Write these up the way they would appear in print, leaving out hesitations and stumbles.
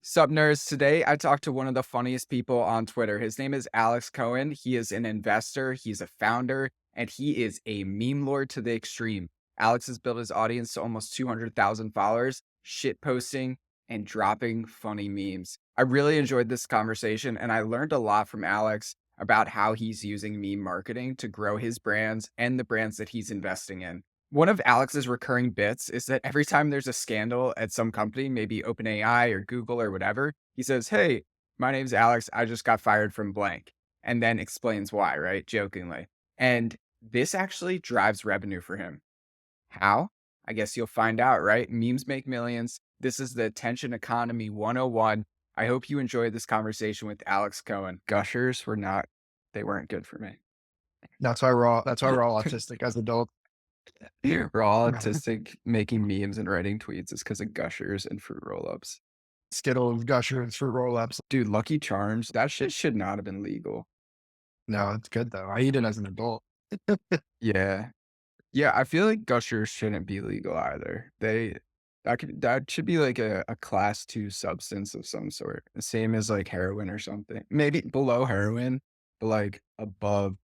Sup, nerds. Today, I talked to one of the funniest people on Twitter. His name is Alex Cohen. He is an investor, he's a founder, and he is a meme lord to the extreme. Alex has built his audience to almost 200,000 followers, shit posting, and dropping funny memes. I really enjoyed this conversation, and I learned a lot from Alex about how he's using meme marketing to grow his brands and the brands that he's investing in. One of Alex's recurring bits is that every time there's a scandal at some company, maybe OpenAI or Google or whatever, he says, "Hey, my name's Alex. I just got fired from blank," and then explains why, right? Jokingly. And this actually drives revenue for him. How? I guess you'll find out, right? Memes make millions. This is the attention economy 101. I hope you enjoyed this conversation with Alex Cohen. Gushers were not, they weren't good for me. That's why we're all autistic as adults. We're all autistic making memes and writing tweets is because of gushers and fruit roll-ups. Skittles, Gushers, fruit roll-ups. Dude, Lucky Charms, that shit should not have been legal. No, it's good though. I eat it as an adult. Yeah. Yeah, I feel like gushers shouldn't be legal either. That should be like a class 2 substance of some sort. The same as like heroin or something. Maybe below heroin, but like above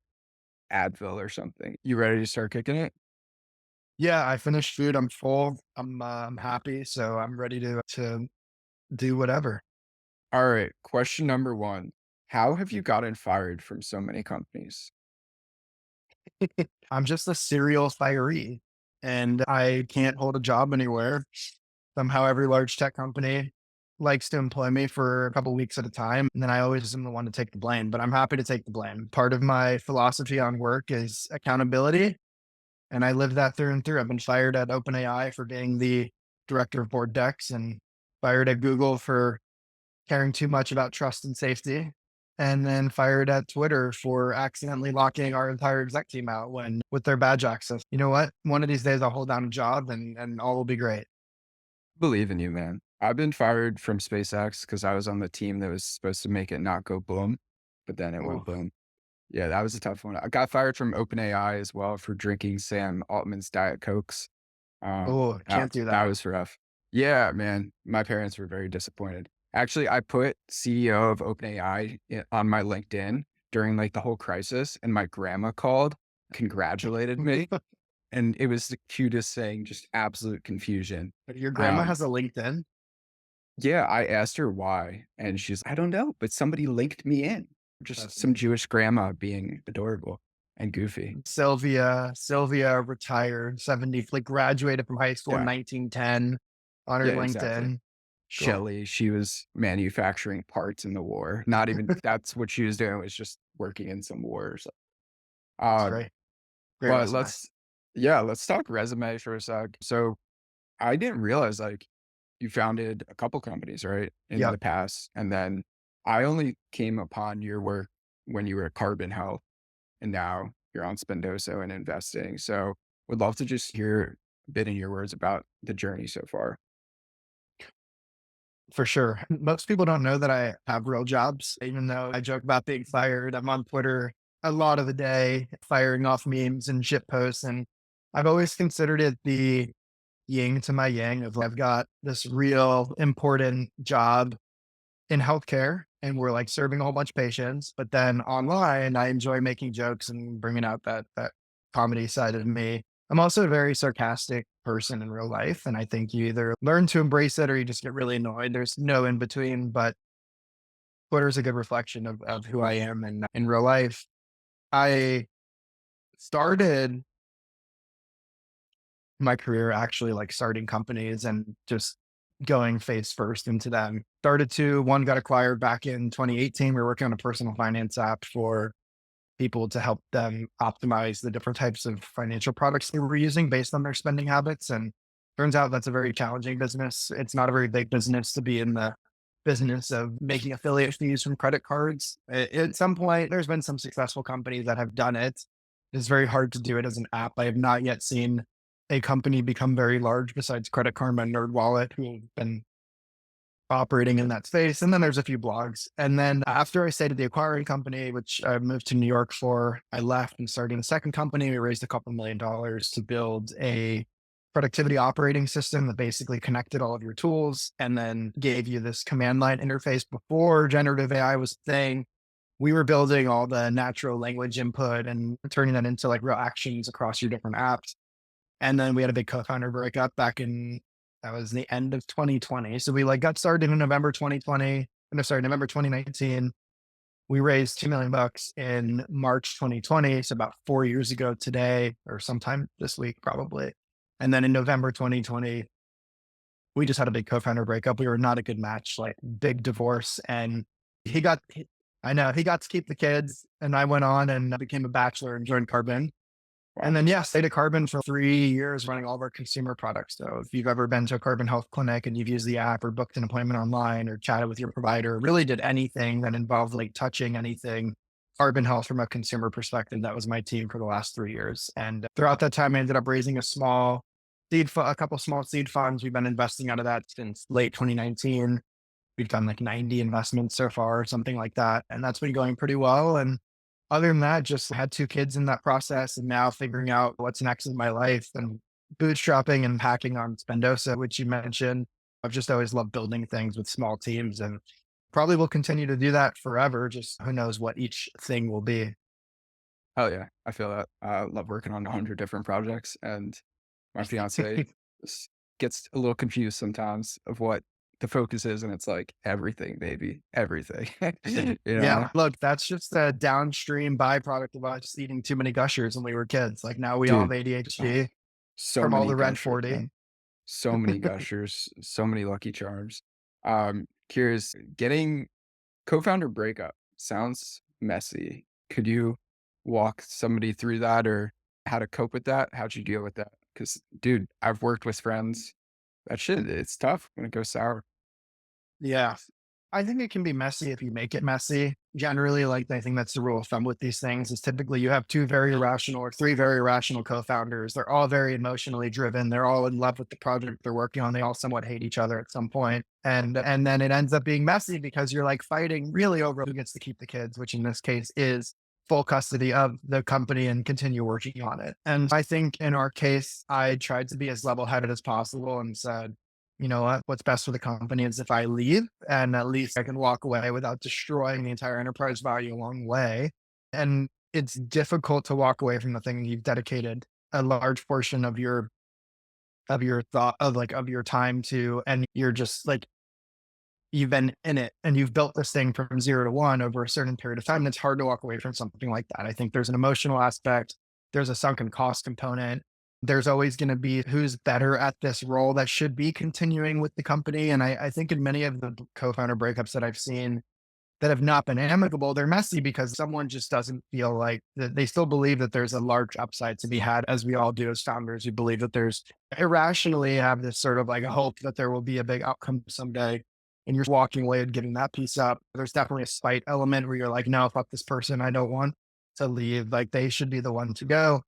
Advil or something. You ready to start kicking it? Yeah, I finished food. I'm full. I'm happy, so I'm ready to do whatever. All right, question number 1. How have you gotten fired from so many companies? I'm just a serial firee, and I can't hold a job anywhere. Somehow, every large tech company likes to employ me for a couple weeks at a time, and then I always am the one to take the blame. But I'm happy to take the blame. Part of my philosophy on work is accountability. And I lived that through and through. I've been fired at OpenAI for being the director of board decks and fired at Google for caring too much about trust and safety. And then fired at Twitter for accidentally locking our entire exec team out when with their badge access. You know what? One of these days I'll hold down a job and all will be great. Believe in you, man. I've been fired from SpaceX because I was on the team that was supposed to make it not go boom, but then it went Oh, boom. Yeah, that was a tough one. I got fired from OpenAI as well for drinking Sam Altman's Diet Cokes. oh, That can't do that that. was rough. Yeah, man, my parents were very disappointed. Actually, I put CEO of OpenAI on my LinkedIn during like the whole crisis, and my grandma called, congratulated me, and it was the cutest thing, just absolute confusion. Your grandma Um, has a LinkedIn. yeah, I asked her why, and she's, "I don't know, but somebody linked me in." Just That's some amazing. Jewish grandma being adorable and goofy. Sylvia retired, 70, like graduated from high school in Yeah. 1910 on her Yeah, exactly. LinkedIn. Cool. Shelley, she was manufacturing parts in the war. Not even that's what she was doing, was just working in some wars. It's Uh, great. Great but resume. let's talk resume for a sec. So I didn't realize like you founded a couple companies, right, in the Yep. past, and then I only came upon your work when you were at Carbon Health, and now you're on Spendoso and investing. So would love to just hear a bit in your words about the journey so far. For sure. Most people don't know that I have real jobs, even though I joke about being fired. I'm on Twitter a lot of the day, firing off memes and shit posts. And I've always considered it the yin to my yang of I've got this real important job in healthcare and we're like serving a whole bunch of patients. But then online, I enjoy making jokes and bringing out that comedy side of me. I'm also a very sarcastic person in real life, and I think you either learn to embrace it or you just get really annoyed. There's no in between. But Twitter is a good reflection of who I am, and in real life, I started my career actually like starting companies and just going face first into them. Started to one got acquired back in 2018. We were working on a personal finance app for people to help them optimize the different types of financial products they were using based on their spending habits. And turns out that's a very challenging business. It's not a very big business to be in the business of making affiliate fees from credit cards. At some point, there's been some successful companies that have done it. It's very hard to do it as an app. I have not yet seen a company become very large besides Credit Karma and NerdWallet, who have been operating in that space. And then there's a few blogs. And then after I stayed at the acquiring company, which I moved to New York for, I left and started a second company. We raised a couple $1 million to build a productivity operating system that basically connected all of your tools and then gave you this command line interface before generative AI was a thing. We were building all the natural language input and turning that into like real actions across your different apps. And then we had a big co-founder breakup back in, that was the end of 2020. So we like got started in November 2020, no, sorry, November 2019. We raised 2 million bucks in March 2020. So about 4 years ago today, or sometime this week, probably. And then in November 2020, we just had a big co-founder breakup. We were not a good match, like big divorce. And he got, I know he got to keep the kids and I went on and became a bachelor and joined Carbon. And Wow. then, yeah, stayed at Carbon for 3 years running all of our consumer products. So if you've ever been to a Carbon Health clinic and you've used the app or booked an appointment online or chatted with your provider, really did anything that involved like touching anything Carbon Health from a consumer perspective, that was my team for the last 3 years. And throughout that time, I ended up raising a couple small seed funds. We've been investing out of that since late 2019. We've done like 90 investments so far, something like that. And that's been going pretty well. And other than that, just had 2 kids in that process and now figuring out what's next in my life and bootstrapping and hacking on Spendoso, which you mentioned. I've just always loved building things with small teams and probably will continue to do that forever. Just who knows what each thing will be. Hell yeah, I feel that. I love working on 100 different projects, and my fiance gets a little confused sometimes of what the focus is, and it's like everything, baby, everything. You know, Yeah, look, that's just a downstream byproduct of us eating too many gushers when we were kids. Like now we all have dude. Oh, ADHD so from all many the red gushers, 40. man. So many gushers, so many Lucky Charms. Curious, getting co-founder breakup sounds messy. Could you walk somebody through that or how to cope with that? How'd you deal with that? Because, dude, I've worked with friends. That shit, it's tough when it goes sour. Yeah. I think it can be messy if you make it messy. Generally, like I think that's the rule of thumb with these things is typically you have 2 very irrational or 3 very irrational co-founders. They're all very emotionally driven. They're all in love with the project they're working on. They all somewhat hate each other at some point. And then it ends up being messy because you're like fighting really over who gets to keep the kids, which in this case is full custody of the company and continue working on it. And I think in our case, I tried to be as level-headed as possible and said, you know what? What's best for the company is if I leave and at least I can walk away without destroying the entire enterprise value along the way. And it's difficult to walk away from the thing you've dedicated a large portion of your thought of your time to, and you're just like you've been in it and you've built this thing from 0 to 1 over a certain period of time. And it's hard to walk away from something like that. I think there's an emotional aspect, there's a sunken cost component. There's always going to be who's better at this role that should be continuing with the company. And I think in many of the co-founder breakups that I've seen that have not been amicable, they're messy because someone just doesn't feel like that they still believe that there's a large upside to be had, as we all do as founders who believe that there's irrationally have this sort of like a hope that there will be a big outcome someday. And you're walking away and giving that piece up. There's definitely a spite element where you're like, no, fuck this person. I don't want to leave. Like they should be the one to go.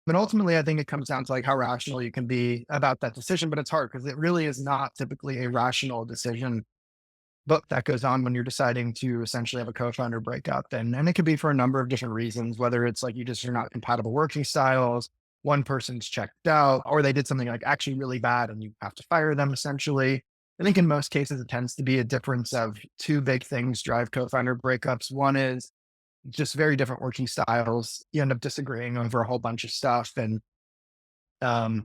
But ultimately, I think it comes down to like how rational you can be about that decision. But it's hard because it really is not typically a rational decision. But that goes on when you're deciding to essentially have a co-founder breakup. And it could be for a number of different reasons, whether it's like you just are not compatible working styles, one person's checked out, or they did something like actually really bad and you have to fire them essentially. I think in most cases, it tends to be a difference of 2 big things drive co-founder breakups. One is just very different working styles. You end up disagreeing over a whole bunch of stuff. And um,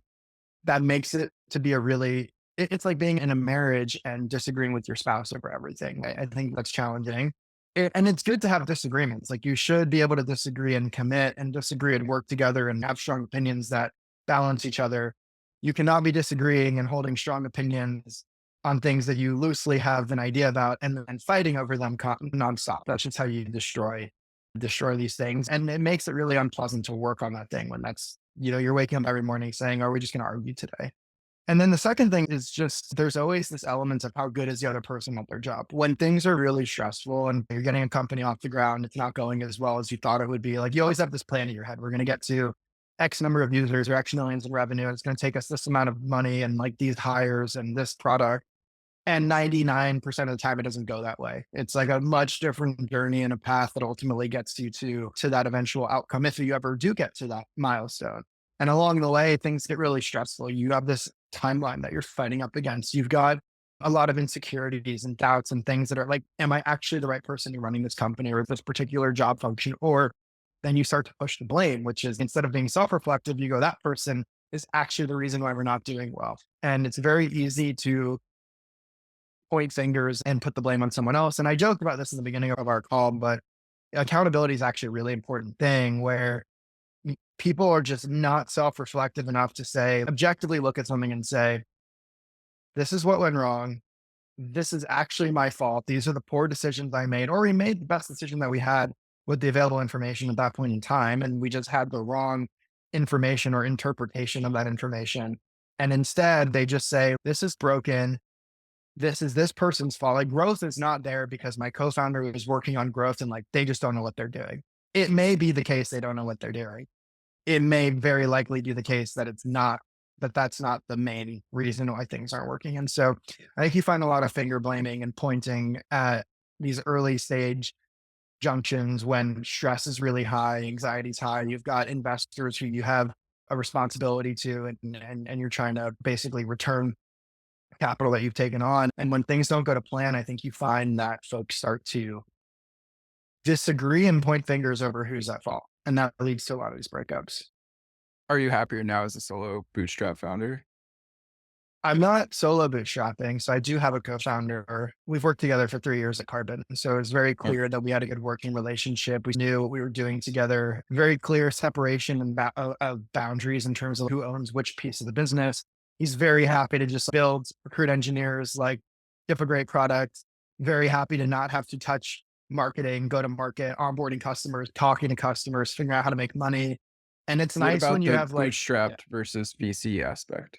that makes it to be a really, it's like being in a marriage and disagreeing with your spouse over everything. I think that's challenging. And it's good to have disagreements. Like you should be able to disagree and commit and disagree and work together and have strong opinions that balance each other. You cannot be disagreeing and holding strong opinions on things that you loosely have an idea about and then fighting over them nonstop. That's just how you destroy these things. And it makes it really unpleasant to work on that thing when that's, you're waking up every morning saying, are we just going to argue today? And then the second thing is just there's always this element of how good is the other person at their job. When things are really stressful and you're getting a company off the ground, it's not going as well as you thought it would be. Like you always have this plan in your head. We're going to get to X number of users or X millions in revenue. It's going to take us this amount of money and like these hires and this product. And 99% of the time, it doesn't go that way. It's like a much different journey and a path that ultimately gets you to that eventual outcome if you ever do get to that milestone. And along the way, things get really stressful. You have this timeline that you're fighting up against. You've got a lot of insecurities and doubts and things that are like, am I actually the right person to running this company or this particular job function? Or then you start to push the blame, which is instead of being self reflective, you go, that person is actually the reason why we're not doing well. And it's very easy to point fingers and put the blame on someone else. And I joked about this in the beginning of our call, but accountability is actually a really important thing where people are just not self reflective enough to say, objectively look at something and say, this is what went wrong. This is actually my fault. These are the poor decisions I made, or we made the best decision that we had with the available information at that point in time. And we just had the wrong information or interpretation of that information. And instead, they just say, this is broken. This is this person's fault. Like growth is not there because my co-founder is working on growth and like they just don't know what they're doing. It may be the case they don't know what they're doing. It may very likely be the case that it's not, that that's not the main reason why things aren't working. And so I think you find a lot of finger blaming and pointing at these early stage junctions when stress is really high, anxiety is high. You've got investors who you have a responsibility to, and you're trying to basically return capital that you've taken on. And when things don't go to plan, I think you find that folks start to disagree and point fingers over who's at fault. And that leads to a lot of these breakups. Are you happier now as a solo bootstrap founder? I'm not solo bootstrapping, so I do have a co-founder. We've worked together for 3 years at Carbon. So it's very Yeah. clear that we had a good working relationship. We knew what we were doing together, very clear separation and of boundaries in terms of who owns which piece of the business. He's very happy to just build, recruit engineers, like give a great product, very happy to not have to touch marketing, go to market, onboarding customers, talking to customers, figuring out how to make money. And it's What nice when about you the have like, yeah. bootstrapped versus VC aspect?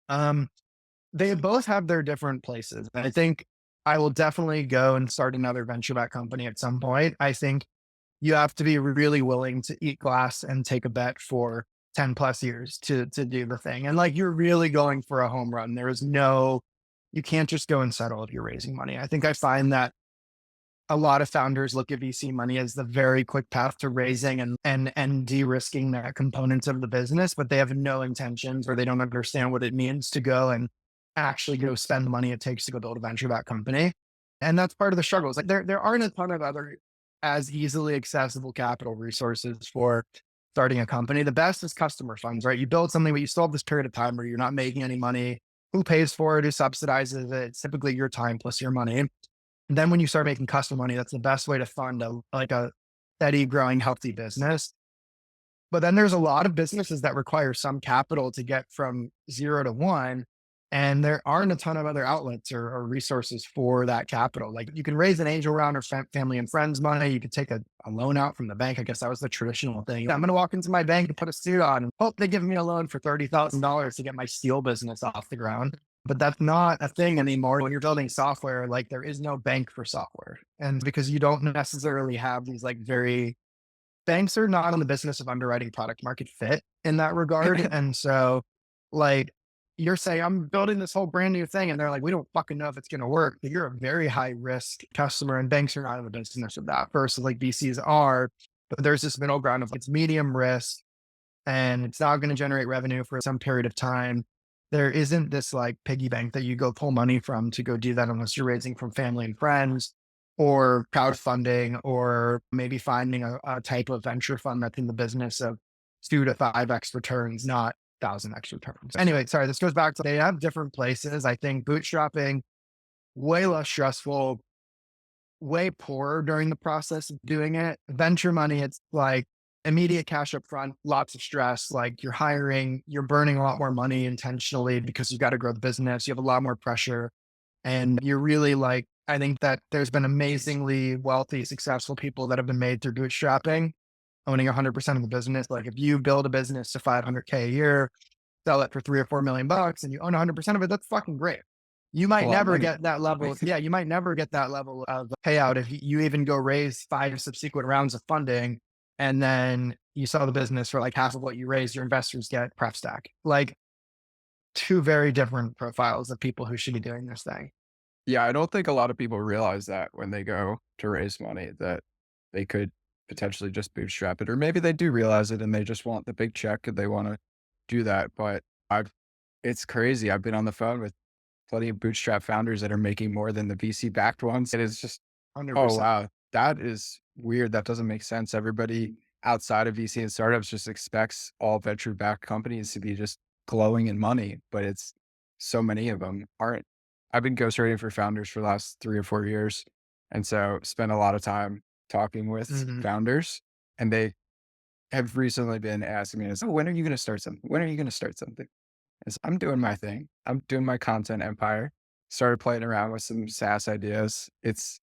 Um, They both have their different places. I think I will definitely go and start another venture back company at some point. I think you have to be really willing to eat glass and take a bet for 10 plus years to do the thing. And like you're really going for a home run. There is no, you can't just go and settle if you're raising money. I think I find that a lot of founders look at VC money as the very quick path to raising and de-risking that components of the business, but they have no intentions or they don't understand what it means to go and actually go spend the money it takes to go build a venture backed company. And that's part of the struggle. It's like there aren't a ton of other as easily accessible capital resources for starting a company. The best is customer funds, right? You build something, but you still have this period of time where you're not making any money. Who pays for it? Who subsidizes it? It's typically your time plus your money. And then when you start making custom money, that's the best way to fund a steady, growing, healthy business. But then there's a lot of businesses that require some capital to get from 0 to 1. And there aren't a ton of other outlets or resources for that capital. Like you can raise an angel round or family and friends money. You could take a loan out from the bank. I guess that was the traditional thing. I'm going to walk into my bank and put a suit on and hope they give me a loan for $30,000 to get my steel business off the ground. But that's not a thing anymore. When you're building software, like there is no bank for software. And because you don't necessarily have these like very banks are not in the business of underwriting product market fit in that regard. And so like you're saying, I'm building this whole brand new thing. And they're like, we don't fucking know if it's going to work, but you're a very high risk customer and banks are not in the business of that versus like VCs are, but there's this middle ground of it's medium risk and it's not going to generate revenue for some period of time. There isn't this like piggy bank that you go pull money from to go do that unless you're raising from family and friends or crowdfunding or maybe finding a type of venture fund that's in the business of 2 to 5x returns, not 1,000x returns. Anyway, sorry, this goes back to they have different places. I think bootstrapping, way less stressful, way poorer during the process of doing it. Venture money, it's like immediate cash up front, lots of stress. Like you're hiring, you're burning a lot more money intentionally because you've got to grow the business. You have a lot more pressure. And you're really like, I think that there's been amazingly wealthy, successful people that have been made through bootstrapping, owning 100% of the business. Like if you build a business to 500K a year, sell it for 3 or 4 million bucks and you own 100% of it, that's fucking great. You It's a might lot of never money. get that level. Yeah, you might never get that level of payout if you even go raise 5 subsequent rounds of funding and then you sell the business for like half of what you raised, your investors get pref stack. Like two very different profiles of people who should be doing this thing. Yeah, I don't think a lot of people realize that when they go to raise money that they could potentially just bootstrap it, or maybe they do realize it and they just want the big check and they want to do that. But I've, it's crazy. I've been on the phone with plenty of bootstrap founders that are making more than the VC backed ones. It is just, oh 100%. wow, that is weird. That doesn't make sense. Everybody outside of VC and startups just expects all venture backed companies to be just glowing in money, but it's so many of them aren't. I've been ghostwriting for founders for the last 3 or 4 years. And so spent a lot of time talking with Mhm. founders, and they have recently been asking me, "So when are you going to start something? When are you going to start something?" I'm doing my thing. I'm doing my content empire. Started playing around with some SaaS ideas. It's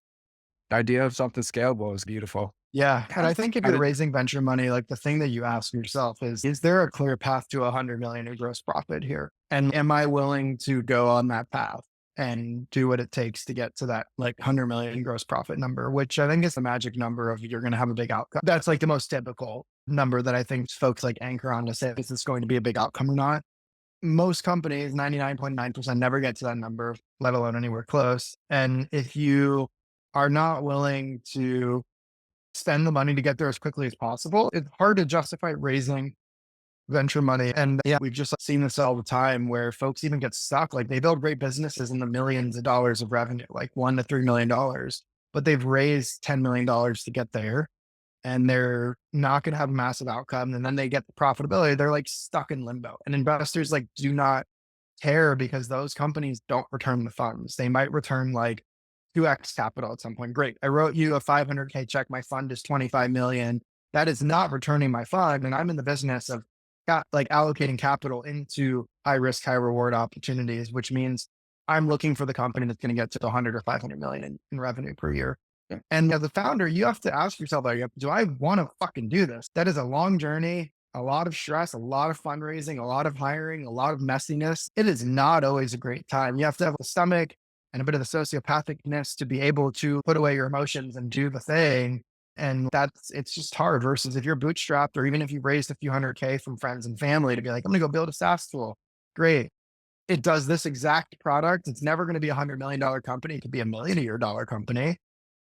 the idea of something scalable is beautiful. Yeah. And I How think if how you're did raising venture money, like the thing that you ask yourself is there a clear path to 100 million in gross profit here? And am I willing to go on that path and do what it takes to get to that like 100 million in gross profit number, which I think is the magic number of you're going to have a big outcome. That's like the most typical number that I think folks like anchor on to say, is this going to be a big outcome or not? Most companies, 99.9% never get to that number, let alone anywhere close. And if you are not willing to spend the money to get there as quickly as possible, it's hard to justify raising venture money. And yeah, we've just seen this all the time where folks even get stuck. Like they build great businesses in the millions of dollars of revenue, like $1 to $3 million, but they've raised $10 million to get there and they're not going to have a massive outcome. And then they get the profitability. They're like stuck in limbo. And investors like do not care because those companies don't return the funds. They might return like 2x capital at some point. Great. I wrote you a 500K check. My fund is 25 million. That is not returning my fund. And I'm in the business of like allocating capital into high risk, high reward opportunities, which means I'm looking for the company that's going to get to 100 or 500 million in revenue per year. yeah, And as a founder, you have to ask yourself, like, do I want to fucking do this? That is a long journey, a lot of stress, a lot of fundraising, a lot of hiring, a lot of messiness. It is not always a great time. You have to have a stomach and a bit of the sociopathicness to be able to put away your emotions and do the thing. And it's just hard versus if you're bootstrapped or even if you raised a few 100K from friends and family to be like, I'm going to go build a SaaS tool. Great. It does this exact product. It's never going to be $100 million company. It could be $1 million company.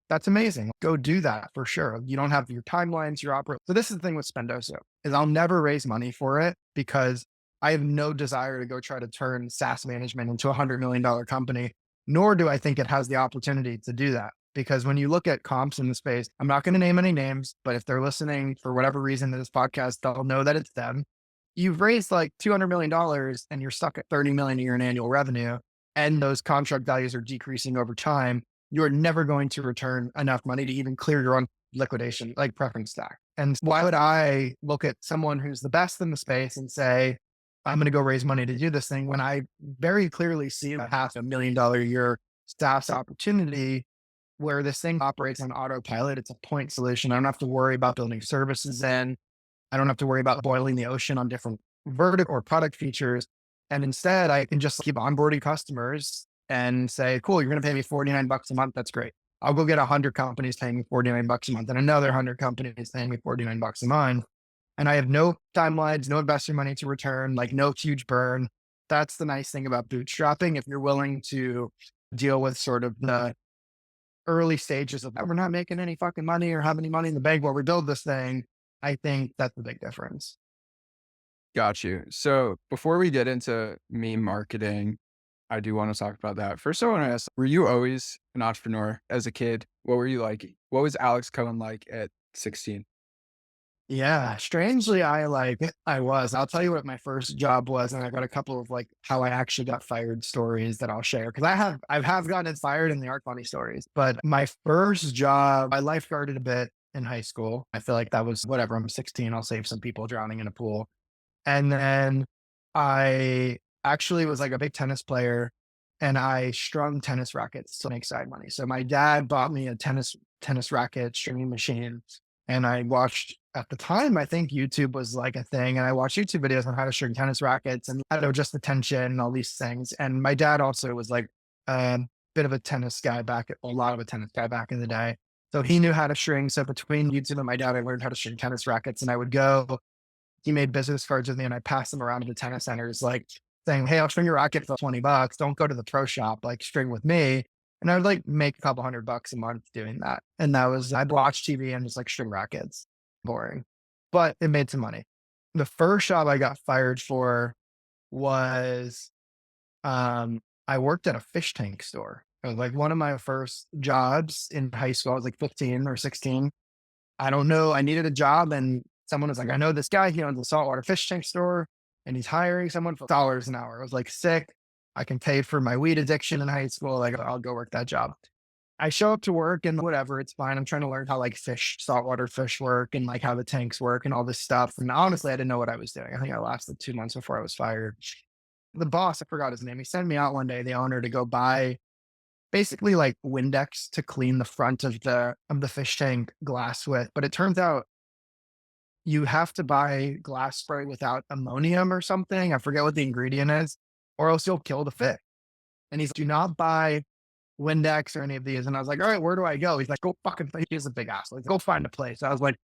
That's amazing. Go do that for sure. You don't have your timelines, your opera. So this is the thing with Spendoso is I'll never raise money for it because I have no desire to go try to turn SaaS management into a $100 million company, nor do I think it has the opportunity to do that. Because when you look at comps in the space, I'm not going to name any names, but if they're listening for whatever reason to this podcast, they'll know that it's them. You've raised like $200 million and you're stuck at 30 million a year in annual revenue, and those contract values are decreasing over time. You're never going to return enough money to even clear your own liquidation, like preference stack. And why would I look at someone who's the best in the space and say, I'm going to go raise money to do this thing when I very clearly see a $500,000 a year SaaS opportunity where this thing operates on autopilot. It's a point solution. I don't have to worry about building services in. I don't have to worry about boiling the ocean on different vertical or product features. And instead, I can just keep onboarding customers and say, cool, you're going to pay me $49 a month. That's great. I'll go get 100 companies paying me $49 a month and another 100 companies paying me $49 a month. And I have no timelines, no investor money to return, like no huge burn. That's the nice thing about bootstrapping. If you're willing to deal with sort of the early stages of we're not making any fucking money or have any money in the bank while we build this thing, I think that's the big difference. got you. So before we get into meme marketing, I do want to talk about that. First, I want to ask, were you always an entrepreneur as a kid? What were you like? What was Alex Cohen like at 16? Yeah, strangely, I was. I'll tell you what my first job was, and I got a couple of like how I actually got fired stories that I'll share because I have gotten fired and they are funny stories. But my first job, I lifeguarded a bit in high school. I feel like that was whatever. I'm 16. I'll save some people drowning in a pool. And then I actually was like a big tennis player and I strung tennis rackets to make side money. So my dad bought me a tennis racket stringing machine. And I watched at the time, I think YouTube was like a thing. And I watched YouTube videos on how to string tennis rackets and I don't know, just the tension and all these things. And my dad also was like a bit of a tennis guy a lot of a tennis guy back in the day. So he knew how to string. So between YouTube and my dad, I learned how to string tennis rackets and I would go he made business cards with me and I passed them around to the tennis centers, like saying, hey, I'll string your racket for $20. Don't go to the pro shop, like string with me. And I would like make a couple $100 a month doing that. And that was, I'd watch TV and just like string rackets. Boring, but it made some money. The first job I got fired for was, I worked at a fish tank store. It was like one of my first jobs in high school. I was like 15 or 16. I don't know. I needed a job and someone was like, I know this guy, he owns a saltwater fish tank store and he's hiring someone for dollars an hour. I was like, sick. I can pay for my weed addiction in high school. Like, I'll go work that job. I show up to work and whatever, it's fine. I'm trying to learn how like saltwater fish work and like how the tanks work and all this stuff. And honestly, I didn't know what I was doing. I think I lasted 2 months before I was fired. The boss, I forgot his name. He sent me out one day, the owner, to go buy basically like Windex to clean the front of the fish tank glass with. But it turns out you have to buy glass spray without ammonium or something. I forget what the ingredient is, or else you'll kill the fish. And he's, do not buy Windex or any of these. And I was like, all right, where do I go? He's like, go fucking, he's a big ass. Like, go find a place. I was like,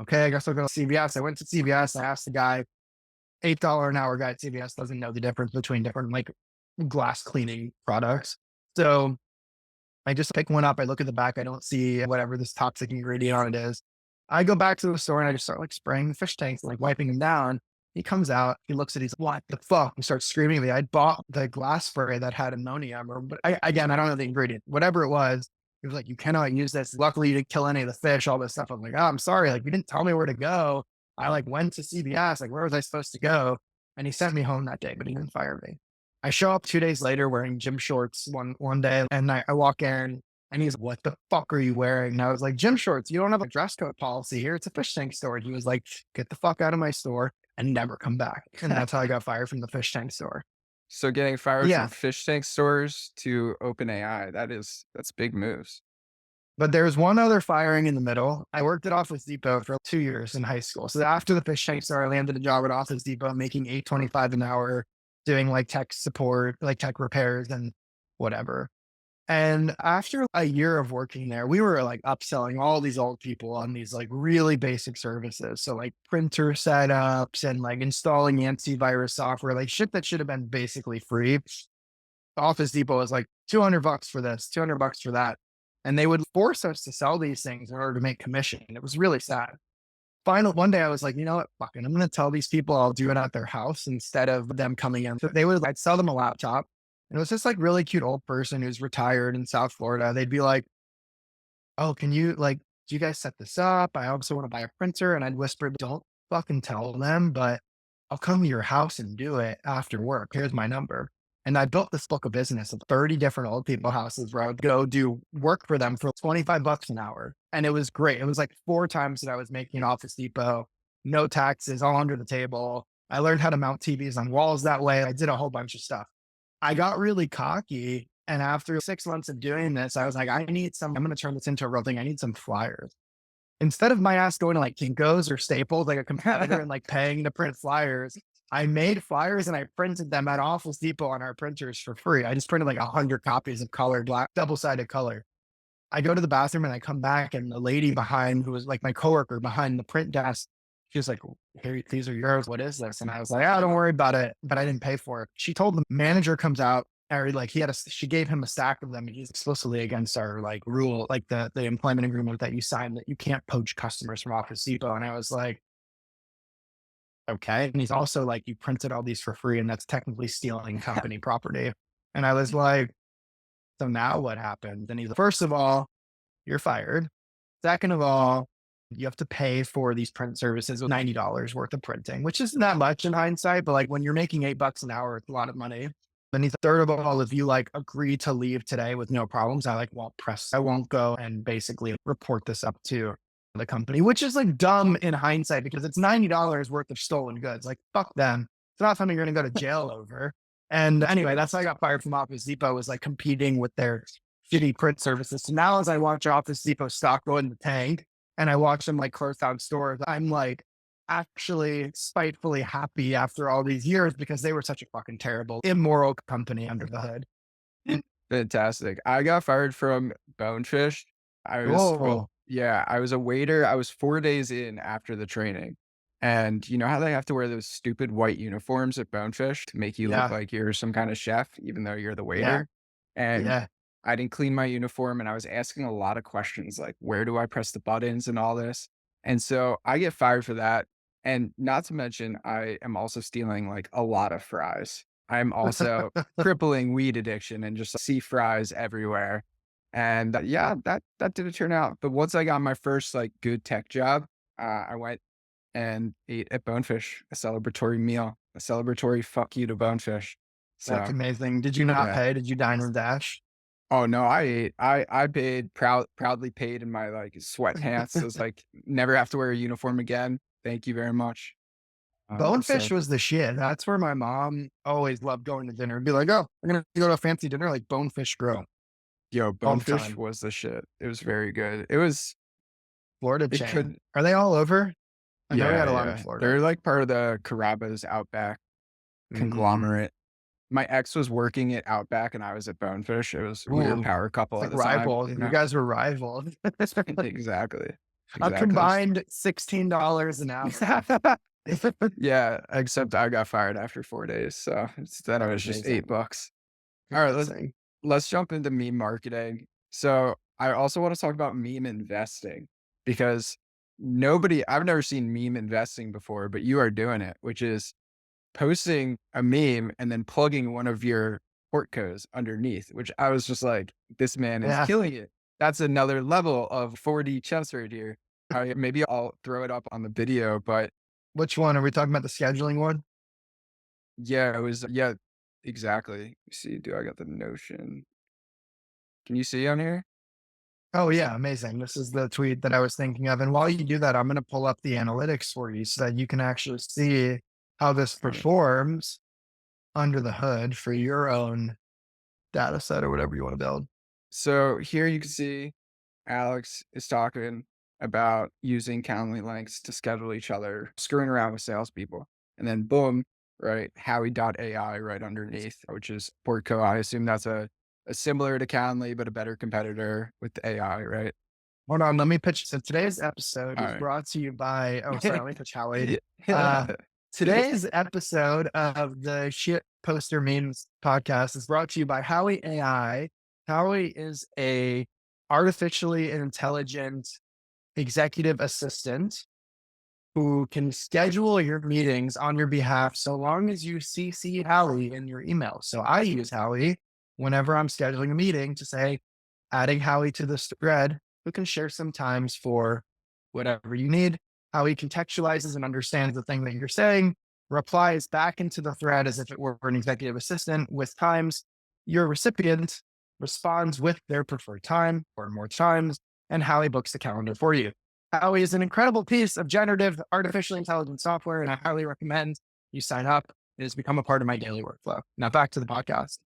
okay, I guess I'll go to CVS. I went to CVS. I asked the guy, $8 an hour guy at CVS doesn't know the difference between different like glass cleaning products. So I just pick one up. I look at the back. I don't see whatever this toxic ingredient on it is. I go back to the store and I just start like spraying the fish tanks, like wiping them down. He comes out. He looks at. He's like, "What the fuck?" He starts screaming at me. I bought the glass spray that had ammonium, or but again, I don't know the ingredient. Whatever it was, he was like, "You cannot use this. Luckily, you didn't kill any of the fish. All this stuff." I'm like, "Oh, I'm sorry. Like, you didn't tell me where to go. I like went to CVS. Like, where was I supposed to go?" And he sent me home that day, but he didn't fire me. I show up 2 days later wearing gym shorts one day, and I walk in and he's, what the fuck are you wearing? And I was like, gym shorts. You don't have a dress code policy here. It's a fish tank store. And he was like, get the fuck out of my store and never come back. And that's how I got fired from the fish tank store. So getting fired from Yeah. fish tank stores to OpenAI, that's big moves. But there's one other firing in the middle. I worked at Office Depot for 2 years in high school. So after the fish tank store, I landed a job at Office Depot making $8.25 an hour, doing like tech support, like tech repairs and whatever. And after a year of working there, we were like upselling all these old people on these like really basic services. So like printer setups and like installing antivirus software, like shit that should have been basically free. Office Depot was like $200 for this, $200 for that. And they would force us to sell these things in order to make commission. It was really sad. Final one day I was like, you know what? Fucking, I'm going to tell these people I'll do it at their house instead of them coming in. So I'd sell them a laptop. And it was just like really cute old person who's retired in South Florida. They'd be like, oh, can you like, do you guys set this up? I also want to buy a printer. And I'd whisper, don't fucking tell them, but I'll come to your house and do it after work. Here's my number. And I built this book of business of 30 different old people houses where I would go do work for them for $25 an hour. And it was great. It was like 4 times that I was making Office Depot, no taxes, all under the table. I learned how to mount TVs on walls that way. I did a whole bunch of stuff. I got really cocky. And after 6 months of doing this, I was like, I'm going to turn this into a real thing. I need some flyers. Instead of my ass going to like Kinko's or Staples, like a competitor and like paying to print flyers, I made flyers and I printed them at Office Depot on our printers for free. I just printed like 100 copies of color, black, double-sided color. I go to the bathroom and I come back and the lady behind, who was like my coworker behind the print desk, she was like, here, these are yours. What is this? And I was like, oh, don't worry about it. But I didn't pay for it. She told the manager comes out, or like she gave him a stack of them. And he's explicitly against our like rule, like the employment agreement that you signed, that you can't poach customers from Office Depot. And I was like, okay. And he's also like, you printed all these for free and that's technically stealing company property. And I was like, so now what happened? And he's like, first of all, you're fired. Second of all, you have to pay for these print services with $90 worth of printing, which isn't that much in hindsight, but like when you're making $8 an hour, it's a lot of money. Then he's third of all, if you like agree to leave today with no problems, I won't go and basically report this up to the company, which is like dumb in hindsight because it's $90 worth of stolen goods. Like fuck them. It's not something you're going to go to jail over. And anyway, that's how I got fired from Office Depot, was like competing with their shitty print services. So now as I watch Office Depot stock go in the tank and I watch them like close down stores, I'm like actually spitefully happy after all these years because they were such a fucking terrible, immoral company under the hood. Fantastic. I got fired from Bonefish. Oh, I was a waiter. I was 4 days in after the training. And you know how they have to wear those stupid white uniforms at Bonefish to make you look yeah, like you're some kind of chef, even though you're the yeah, waiter? And yeah. I didn't clean my uniform and I was asking a lot of questions like, where do I press the buttons and all this? And so I get fired for that. And not to mention, I am also stealing like a lot of fries. I'm also crippling weed addiction and just see fries everywhere. And yeah, that didn't turn out. But once I got my first like good tech job, I went and ate at Bonefish, a celebratory meal, a celebratory fuck you to Bonefish. That's So amazing. Did you not yeah. pay? Did you dine and dash? Oh, no, I ate. I paid proudly paid in my, like, sweatpants. It was like, "Never have to wear a uniform again. Thank you very much." Bonefish So was the shit. That's where my mom always loved going to dinner and be like, "Oh, we're gonna go to a fancy dinner like Bonefish Grill yo, all the Bonefish time." was the shit. It was very good. Florida It chain. could Are they all over? I know we yeah, had a lot in yeah. Florida. They're, like, part of the Carrabba's Outback Mhm. conglomerate. My ex was working at Outback, and I was at Bonefish. We were a Ooh, power it's couple at like the time, rival. you You know? guys were rivals. Exactly, A exactly. combined $16 an hour. Yeah, except I got fired after 4 days, so instead it That's was just amazing. 8 bucks. Alright, Amazing. let's jump into meme marketing. So, I also wanna talk about meme investing because I've never seen meme investing before, but you are doing it, which is posting a meme and then plugging one of your portcos underneath, which I was just like, "This man is Yeah. killing it." That's another level of 4D chess right here. Maybe I'll throw it up on the video, but Which one? Are we talking about the scheduling one? yeah, it was yeah, exactly. See, do I got the Notion? Can you see on here? Oh, yeah, amazing. This is the tweet that I was thinking of. And while you do that, I'm going to pull up the analytics for you so that you can actually see how this Alright. performs under the hood for your own data set or whatever you want to build. So here you can see Alex is talking about using Calendly links to schedule each other, screwing around with salespeople. And then boom, right, Howie.ai right underneath, which is Portco. I assume that's a similar to Calendly, but a better competitor with the AI, right? Hold on, let me pitch. So today's episode All is right. brought to you by, oh, sorry, let me pitch Howie. Uh, today's episode of the Shit Poster Memes podcast is brought to you by Howie AI. Howie is a artificially intelligent executive assistant who can schedule your meetings on your behalf so long as you CC Howie in your email. So I use Howie whenever I'm scheduling a meeting to say, adding Howie to this thread, who can share some times for whatever you need. Howie contextualizes and understands the thing that you're saying, replies back into the thread as if it were an executive assistant with times. Your recipient responds with their preferred time or more times, and Howie books the calendar for you. Howie is an incredible piece of generative artificial intelligence software, and I highly recommend you sign up. It has become a part of my daily workflow. Now back to the podcast.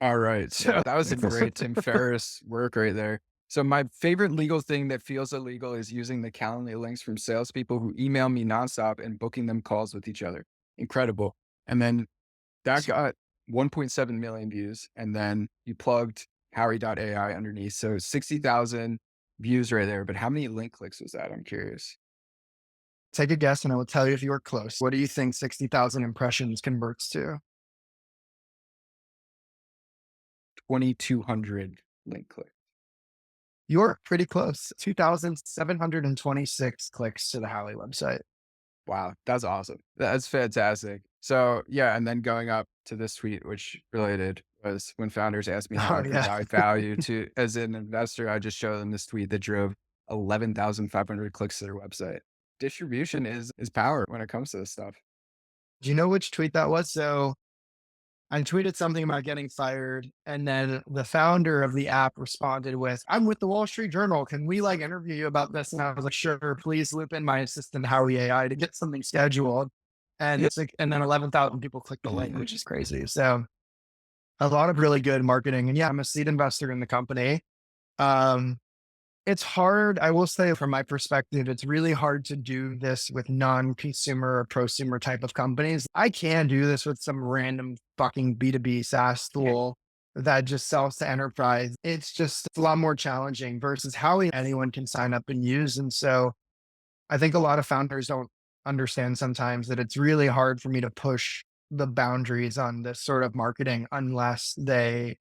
All right. So that was a great Tim Ferriss work right there. So my favorite legal thing that feels illegal is using the Calendly links from salespeople who email me nonstop and booking them calls with each other. Incredible. And then that got 1.7 million views. And then you plugged Howie.ai underneath. So 60,000 views right there. But how many link clicks was that? I'm curious. Take a guess, and I will tell you if you are close. What do you think 60,000 impressions converts to? 2,200 link clicks. You're pretty close. 2,726 clicks to the Howie website. Wow, that's awesome. That's fantastic. So, yeah, and then going up to this tweet, which related was when founders asked me how Oh, I yeah. provide value to as an investor, I just show them this tweet that drove 11,500 clicks to their website. Distribution is power when it comes to this stuff. Do you know which tweet that was? So I tweeted something about getting fired, and then the founder of the app responded with, "I'm with the Wall Street Journal. Can we like interview you about this?" And I was like, "Sure, please loop in my assistant Howie AI to get something scheduled." And it's like, and then 11,000 people clicked the link, which is crazy. So a lot of really good marketing. And yeah, I'm a seed investor in the company. Um, it's hard. I will say from my perspective, it's really hard to do this with non-consumer or prosumer type of companies. I can do this with some random fucking B2B SaaS tool that just sells to enterprise. It's a lot more challenging versus how anyone can sign up and use. And so I think a lot of founders don't understand sometimes that it's really hard for me to push the boundaries on this sort of marketing unless they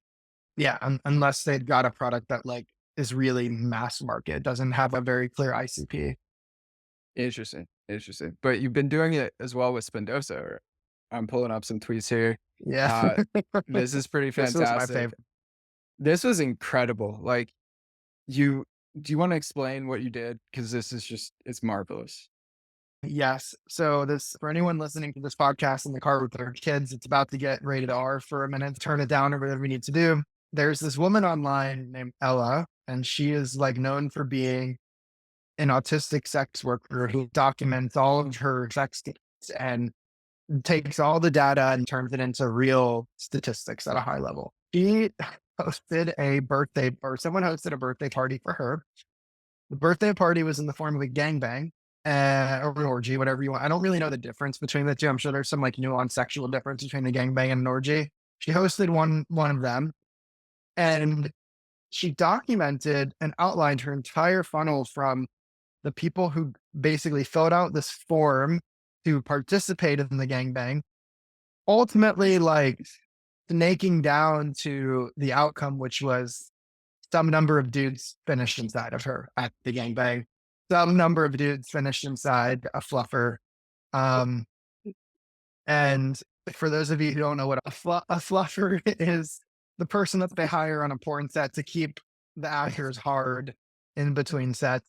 Yeah, unless they've got a product that like is really mass market, doesn't have a very clear ICP. Interesting, interesting. But you've been doing it as well with Spendoso. Right? I'm pulling up some tweets here. Yeah. Uh, this is pretty This was my fantastic. favorite. This was incredible. Like you, do you want to explain what you did? Because this is just, it's marvelous. Yes. So this for anyone listening to this podcast in the car with their kids, it's about to get rated R for a minute, turn it down or whatever we need to do. There's this woman online named Ella, and she is like known for being an autistic sex worker who documents all of her sex tips and takes all the data and turns it into real statistics at a high level. She hosted a birthday, or someone hosted a birthday party for her. The birthday party was in the form of a gangbang or an orgy, whatever you want. I don't really know the difference between the two. I'm sure there's some like nuanced sexual difference between a gangbang and an orgy. She hosted one of them, and she documented and outlined her entire funnel from the people who basically filled out this form to participate in the gangbang, ultimately like snaking down to the outcome, which was some number of dudes finished inside of her at the gangbang. Some number of dudes finished inside a fluffer. Um, and for those of you who don't know what a fluffer is, the person that they hire on a porn set to keep the actors hard in between sets.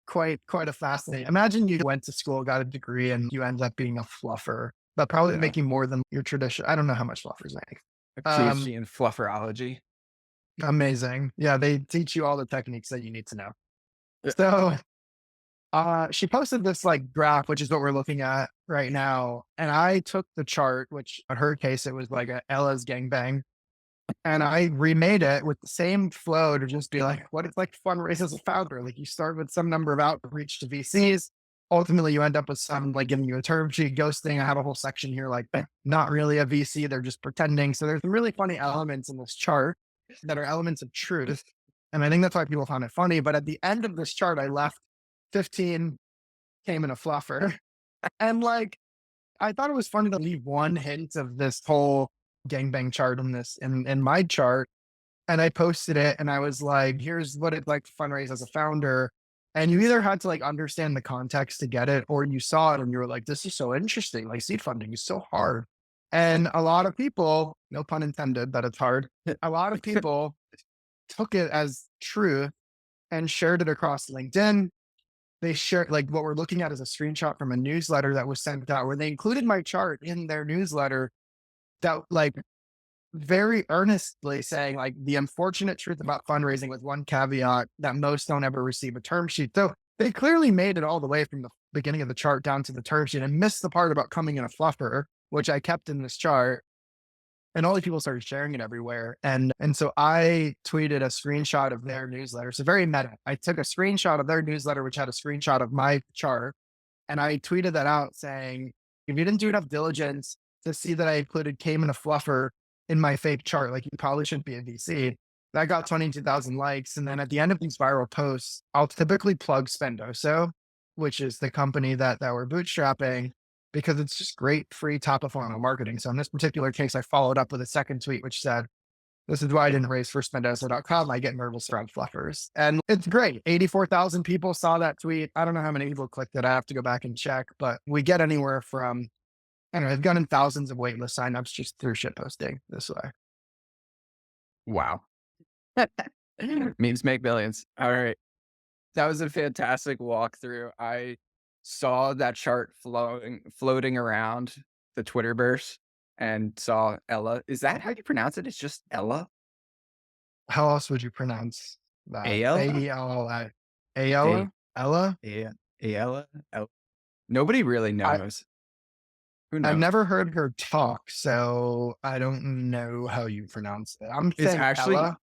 Quite a fascinating. Imagine you went to school, got a degree, and you end up being a fluffer, but probably Yeah. making more than your tradition. I don't know how much fluffers make. A Um, PhD in flufferology. Amazing. Yeah, they teach you all the techniques that you need to know. Yeah. So she posted this like graph, which is what we're looking at right now. And I took the chart, which in her case, it was like a Ella's gangbang. And I remade it with the same flow to just be like, what it's like to fundraise as a founder. Like you start with some number of outreach to VCs. Ultimately, you end up with some like giving you a term sheet, ghosting. I have a whole section here, like not really a VC, they're just pretending. So there's some really funny elements in this chart that are elements of truth. And I think that's why people found it funny. But at the end of this chart, I left 15 came in a fluffer. And like, I thought it was funny to leave one hint of this whole gangbang chart in my chart. And I posted it and I was like, here's what it's like to fundraise as a founder. And you either had to like understand the context to get it, or you saw it and you were like, this is so interesting. Like seed funding is so hard. And a lot of people, no pun intended, that it's hard. A lot of people took it as truth and shared it across LinkedIn. They shared like what we're looking at is a screenshot from a newsletter that was sent out where they included my chart in their newsletter that like very earnestly saying like the unfortunate truth about fundraising with one caveat that most don't ever receive a term sheet. So they clearly made it all the way from the beginning of the chart down to the term sheet and missed the part about coming in a fluffer, which I kept in this chart. And all these people started sharing it everywhere. And so I tweeted a screenshot of their newsletter. So very meta. I took a screenshot of their newsletter, which had a screenshot of my chart. And I tweeted that out saying, if you didn't do enough diligence to see that I included came in a fluffer in my fake chart, like you probably shouldn't be a VC. That got 22,000 likes. And then at the end of these viral posts, I'll typically plug Spendoso, which is the company that we're bootstrapping, because it's just great free top of funnel marketing. So in this particular case, I followed up with a second tweet, which said, this is why I didn't raise for Spendoso.com. I get nervous around fluffers. And it's great. 84,000 people saw that tweet. I don't know how many people clicked it. I have to go back and check, but we get anywhere from, I don't know, I've gotten thousands of waitlist signups just through shit posting this way. Wow. Memes make millions. All right. That was a fantastic walkthrough. I saw that chart floating around the Twitterverse and saw Ella. Is that how you pronounce it? It's just Ella? How else would you pronounce that? Aella? A-E-L-L-A. A Ayala? Ella? A Aella? Nobody really I, knows. Who I've knows? never heard her talk, so I don't know how you pronounce it. I'm It's saying actually Ella.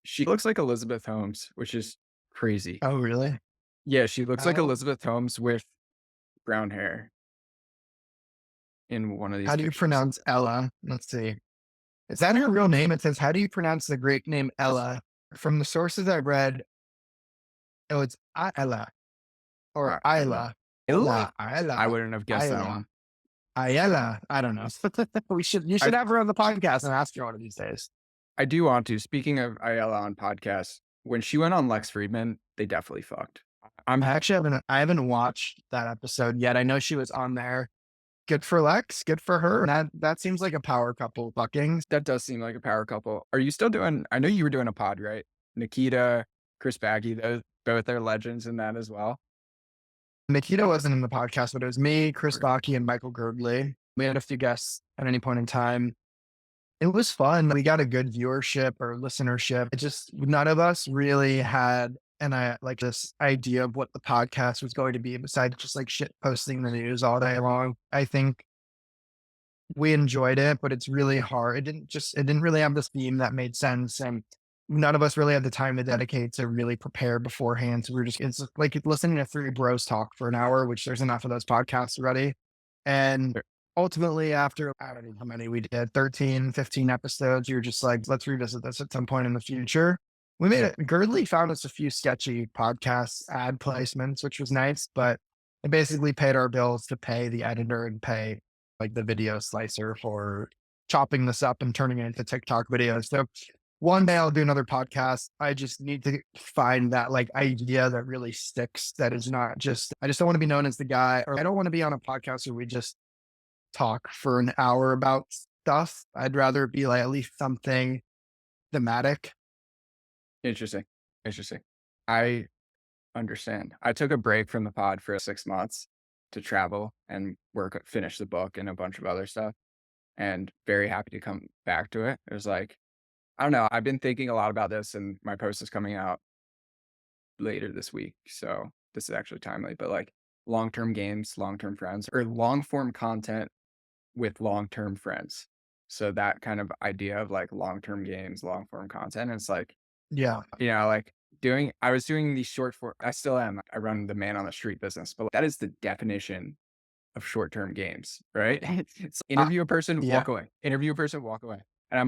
she looks like Elizabeth Holmes, which is crazy. Oh, really? Yeah, she looks like Oh, Elizabeth Holmes with brown hair in one of these how do you pictures. pronounce Ella? Let's see. Is that her real name? It says, how do you pronounce the Greek name Ella? From the sources I read, oh, it's Ella or Ella? Isla. Ella? Ella, I Isla, wouldn't have guessed that Isla, one. Ayala. I don't know. You should I have her on the podcast and ask her one of these days. I do want to. Speaking of Ayala on podcasts, when she went on Lex Friedman, they definitely fucked. I I'm actually haven't watched that episode yet. I know she was on there. Good for Lex, good for her. That seems like a power couple fucking. That does seem like a power couple. Are you still doing I know you were doing a pod, right? Nikita, Chris Baggy, those both are legends in that as well. Nikita wasn't in the podcast, but it was me, Chris Or Baki, and Michael Girdley. We had a few guests at any point in time. It was fun. We got a good viewership or listenership. It just none of us really had like this idea of what the podcast was going to be besides just like shit posting the news all day long. I think we enjoyed it, but it's really hard. It didn't really have this theme that made sense. And none of us really had the time to dedicate to really prepare beforehand. So we are just, it's like listening to three bros talk for an hour, which there's enough of those podcasts already. And ultimately, after I don't know how many we did, 13, 15 episodes, you're just like, let's revisit this at some point in the future. We made it. Girdley found us a few sketchy podcast ad placements, which was nice, but it basically paid our bills to pay the editor and pay like the video slicer for chopping this up and turning it into TikTok videos. So one day I'll do another podcast. I just need to find that like idea that really sticks. That is not just, I just don't want to be known as the guy, or I don't want to be on a podcast where we just talk for an hour about stuff. I'd rather be like at least something thematic. interesting. Interesting. I understand. I took a break from the pod for 6 months to travel and finish the book and a bunch of other stuff, and very happy to come back to it. It was like, I don't know, I've been thinking a lot about this, and my post is coming out later this week, so this is actually timely, but, like, long-term games, long-term friends, or long-form content with long-term friends. So that kind of idea of, like, long-term games, long-form content, it's like, Yeah. like, I was doing these short form I still am. I run the man on the street business, but that is the definition of short-term games, right? It's Uh, interview a person, yeah. walk away. Interview a person, walk away. And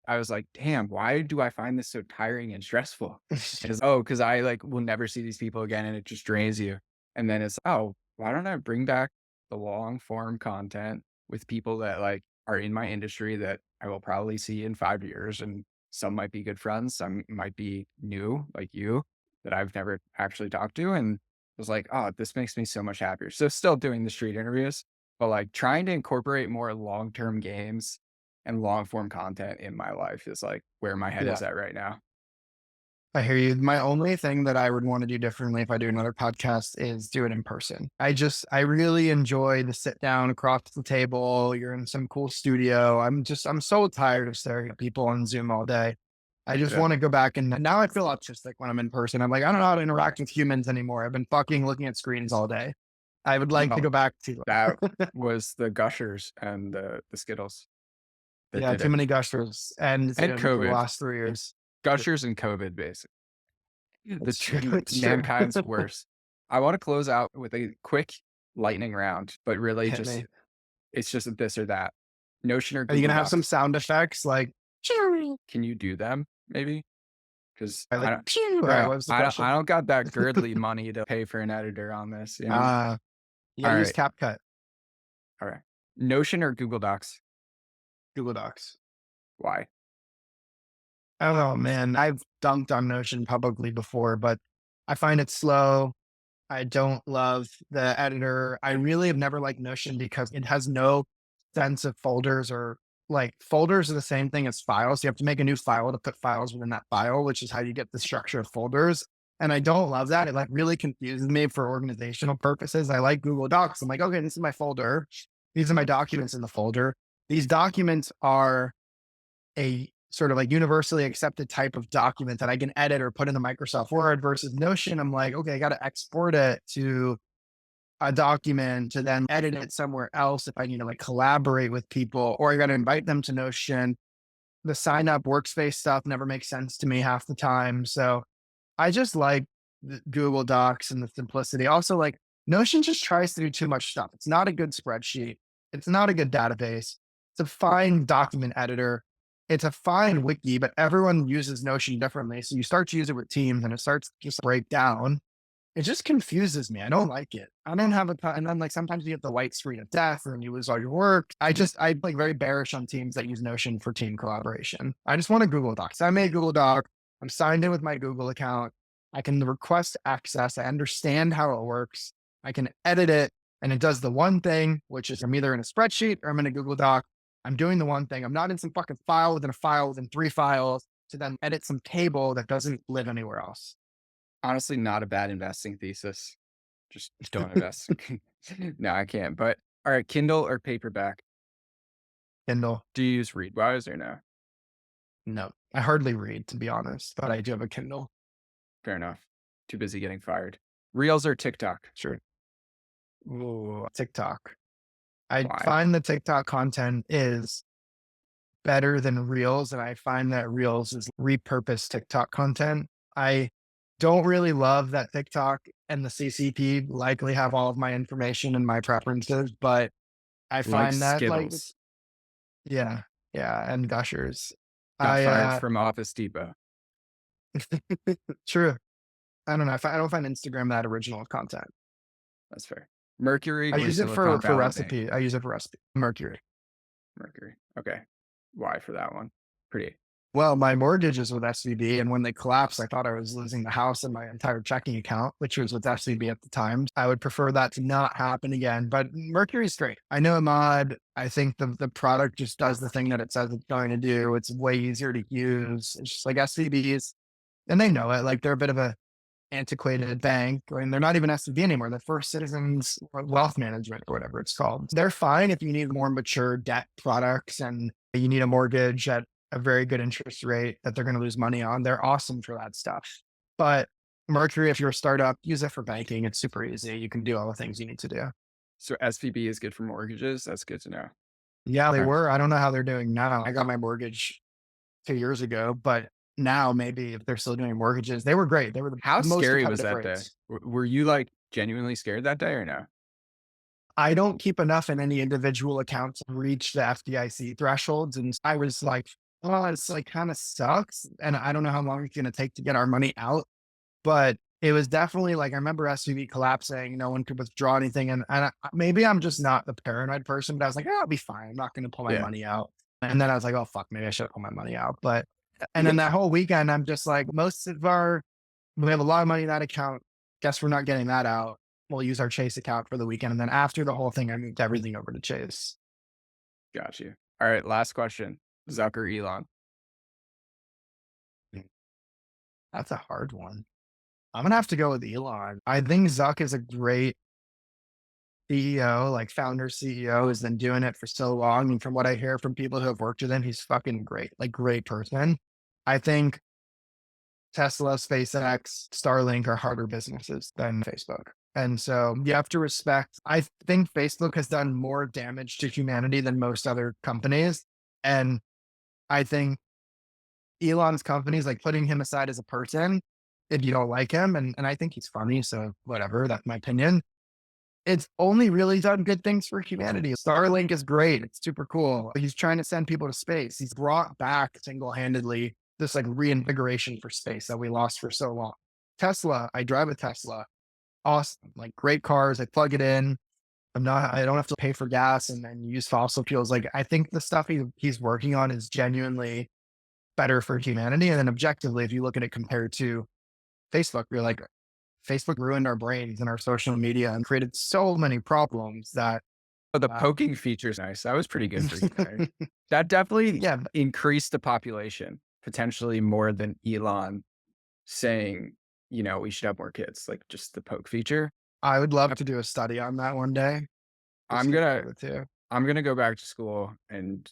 I was like, damn, why do I find this so tiring and stressful? Because I like will never see these people again and it just drains you. And then it's, oh, why don't I bring back the long form content with people that like are in my industry that I will probably see in 5 years, and some might be good friends, some might be new like you that I've never actually talked to. And was like, oh, this makes me so much happier. So still doing the street interviews, but like trying to incorporate more long-term games and long form content in my life is like where my head Yeah. is at right now. I hear you. My only thing that I would want to do differently if I do another podcast is do it in person. I really enjoy the sit down across the table. You're in some cool studio. I'm so tired of staring at people on Zoom all day. I just Yeah. want to go back, and now I feel autistic when I'm in person. I'm like, I don't know how to interact with humans anymore. I've been fucking looking at screens all day. I would like to Well, go back to, that was the Gushers and the Skittles that yeah, did too it. many gushers and And Zoom for the COVID. last 3 years. Gushers and COVID, basically. The It's true. two It's true. mankind's worst. I want to close out with a quick lightning round, but really Hit just me. it's just a this or that. Notion or Are you Google gonna have some Docs. sound effects like, "Cheery," Can you do them maybe? Because or like, I don't "Pew"? All right, bro, what was the question? I don't got that Girdley money to pay for an editor on this, you know? Uh, yeah, use Alright, CapCut, alright. Notion or Google Docs? Google Docs. Why? I don't know, man. I've dunked on Notion publicly before, but I find it slow. I don't love the editor. I really have never liked Notion because it has no sense of folders, or like folders are the same thing as files. You have to make a new file to put files within that file, which is how you get the structure of folders. And I don't love that. It like really confuses me for organizational purposes. I like Google Docs. I'm like, okay, this is my folder. These are my documents in the folder. These documents are a sort of like universally accepted type of document that I can edit or put into Microsoft Word, versus Notion. I'm like, okay, I got to export it to a document to then edit it somewhere else if I need to like collaborate with people, or I got to invite them to Notion. The sign up workspace stuff never makes sense to me half the time. So I just like the Google Docs and the simplicity. Also, like Notion just tries to do too much stuff. It's not a good spreadsheet. It's not a good database. It's a fine document editor. It's a fine wiki, but everyone uses Notion differently. So you start to use it with teams and it starts to just break down. It just confuses me. I don't like it. I don't have a ton, and then like sometimes you get the white screen of death and you lose all your work. I'm like very bearish on teams that use Notion for team collaboration. I just want a Google Docs. I made Google Doc. I'm signed in with my Google account. I can request access. I understand how it works. I can edit it and it does the one thing, which is I'm either in a spreadsheet or I'm in a Google Doc. I'm doing the one thing. I'm not in some fucking file within a file within three files to then edit some table that doesn't live anywhere else. Honestly, not a bad investing thesis. Just don't invest. No, I can't. But all right, Kindle or paperback? Kindle. Do you use Readwise or no? No, I hardly read, to be honest, but I do have a Kindle. Fair enough. Too busy getting fired. Reels or TikTok? Sure. Ooh, TikTok. I Why? find the TikTok content is better than Reels, and I find that Reels is repurposed TikTok content. I don't really love that TikTok and the CCP likely have all of my information and my preferences, but I Like find that like, Skittles. yeah, yeah, and Gushers. Got I fired from Office Depot. true. I don't know. I don't find Instagram that original content. That's fair. Mercury I or use it Silicon for Valley Bank? recipe. I use it for recipe. Mercury. Mercury. Okay. Why for that one? Pretty. Well, my mortgage is with SVB, and when they collapsed, I thought I was losing the house and my entire checking account, which was with SVB at the time. I would prefer that to not happen again. But Mercury's great. I know Ahmad. I think the product just does the thing that it says it's going to do. It's way easier to use. It's just like SVB's, and they know it. Like they're a bit of a antiquated bank. I mean, they're not even SVB anymore. They're First Citizens Wealth Management or whatever it's called. They're fine if you need more mature debt products and you need a mortgage at a very good interest rate that they're going to lose money on. They're awesome for that stuff. But Mercury, if you're a startup, use it for banking. It's super easy. You can do all the things you need to do. So SVB is good for mortgages. That's good to know. Yeah, they All right. were. I don't know how they're doing now. I got my mortgage 2 years ago, but now maybe if they're still doing mortgages, they were great. They were the How most scary was competitive that day? rates. Were you like genuinely scared that day or no? I don't keep enough in any individual account to reach the FDIC thresholds. And I was like, oh, it's like kind of sucks. And I don't know how long it's going to take to get our money out. But it was definitely like, I remember SUV collapsing. No one could withdraw anything. Maybe I'm just not the paranoid person, but I was like, oh, I'll be fine. I'm not going to pull my Yeah. money out. And then I was like, oh, fuck, maybe I should pull my money out. And then that whole weekend, I'm just like, we have a lot of money in that account. Guess we're not getting that out. We'll use our Chase account for the weekend. And then after the whole thing, I moved everything over to Chase. Got you. All right. Last question. Zuck or Elon? That's a hard one. I'm going to have to go with Elon. I think Zuck is a great CEO, like founder CEO, has been doing it for so long. And from what I hear from people who have worked with him, he's fucking great, like great person. I think Tesla, SpaceX, Starlink are harder businesses than Facebook. And so you have to respect. I think Facebook has done more damage to humanity than most other companies. And I think Elon's company is like putting him aside as a person if you don't like him. And I think he's funny. So whatever, that's my opinion. It's only really done good things for humanity. Starlink is great. It's super cool. He's trying to send people to space. He's brought back single-handedly this like reinvigoration for space that we lost for so long. Tesla, I drive a Tesla. Awesome. Like great cars. I plug it in. I don't have to pay for gas and then use fossil fuels. Like I think the stuff he's working on is genuinely better for humanity. And then objectively, if you look at it compared to Facebook, you're like, Facebook ruined our brains and our social media and created so many problems that, Oh, the uh, poking feature is nice. That was pretty good for humanity. That definitely yeah, increased the population potentially more than Elon saying, we should have more kids, like just the poke feature. I would love I- to do a study on that one day. I'm Just to gonna show it to you. I'm gonna go back to school and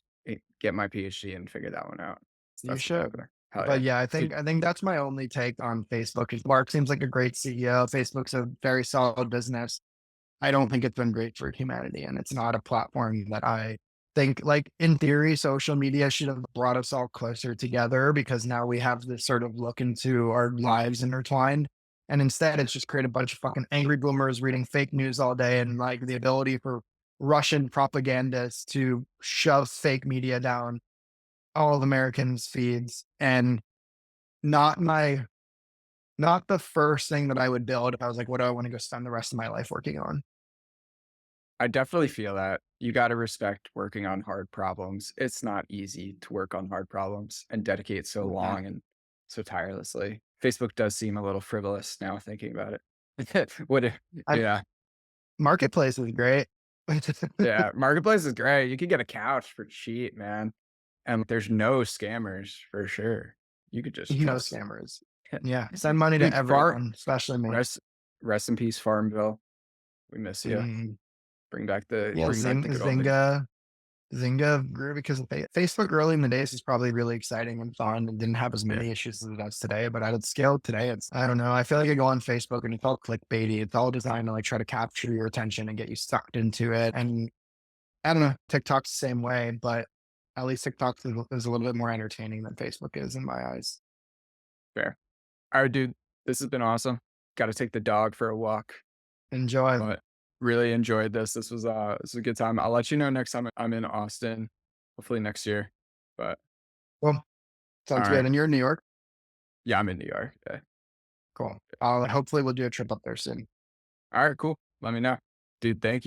get my PhD and figure that one out. You That's the plan should. there. Hell But yeah. yeah, Dude, I think that's my only take on Facebook. Is Mark seems like a great CEO. Facebook's a very solid business. I don't think it's been great for humanity, and it's not a platform that I think, like, in theory, social media should have brought us all closer together because now we have this sort of look into our lives intertwined. And instead, it's just created a bunch of fucking angry boomers reading fake news all day and like the ability for Russian propagandists to shove fake media down all of Americans' feeds. And not my Not the first thing that I would build if I was like, what do I want to go spend the rest of my life working on? I definitely feel that. You gotta respect working on hard problems. It's not easy to work on hard problems and dedicate so Yeah. long and so tirelessly. Facebook does seem a little frivolous now thinking about it. What if I, yeah. marketplace is great. Yeah, marketplace is great. You could get a couch for cheap, man, and there's no scammers for sure. You could just You know, trust scammers. Yeah. Send money to dude, far everyone, especially me. rest rest in peace, Farmville. We miss you. Mm. Yeah. Bring back the good old days. Zynga grew because of Facebook early in the days was probably really exciting and fun and didn't have as Yeah, many issues as it does today. But at its scale today, it's, I don't know. I feel like I go on Facebook and it's all clickbaity. It's all designed to like try to capture your attention and get you sucked into it. And I don't know, TikTok's the same way, but at least TikTok is a little bit more entertaining than Facebook is in my eyes. fair. Alright, dude, this has been awesome. Gotta take the dog for a walk, Enjoy. but really enjoyed this. This was a good time. I'll let you know next time I'm in Austin, hopefully next year, but Well, sounds good. alright. And you're in New York? Yeah, I'm in New York, yeah. Cool. Hopefully we'll do a trip up there soon. Alright, cool. Let me know. Dude, thank you.